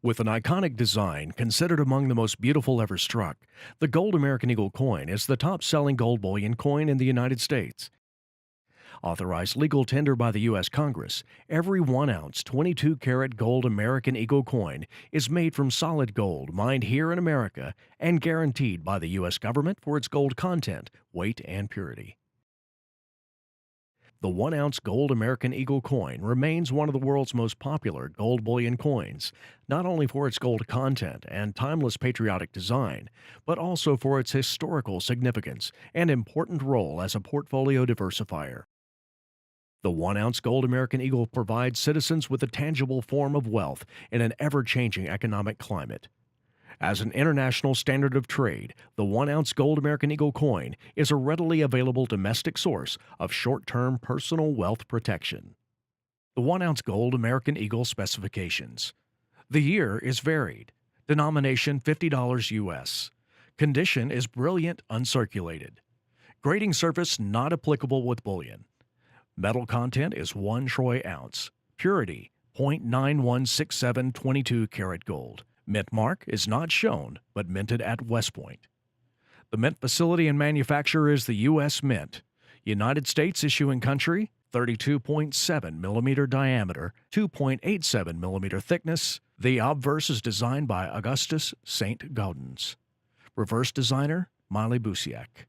With an iconic design considered among the most beautiful ever struck, the gold American Eagle coin is the top selling gold bullion coin in the United States. Authorized legal tender by the U.S. Congress, every 1 ounce 22 karat gold American Eagle coin is made from solid gold mined here in America and guaranteed by the U.S. government for its gold content, weight, and purity. The 1 ounce gold American Eagle coin remains one of the world's most popular gold bullion coins, not only for its gold content and timeless patriotic design, but also for its historical significance and important role as a portfolio diversifier. The 1 ounce gold American Eagle provides citizens with a tangible form of wealth in an ever changing economic climate. As an international standard of trade, the 1 ounce gold American Eagle coin is a readily available domestic source of short term personal wealth protection. The 1 ounce gold American Eagle specifications. The year is varied. Denomination $50 US. Condition is brilliant uncirculated. Grading surface not applicable with bullion. Metal content is 1 troy ounce. Purity 0.9167 22 karat gold. Mint mark is not shown, but minted at West Point. The mint facility and manufacturer is the U.S. Mint. United States issuing country, 32.7 millimeter diameter, 2.87 millimeter thickness. The obverse is designed by Augustus St. Gaudens. Reverse designer, Miley Busiak.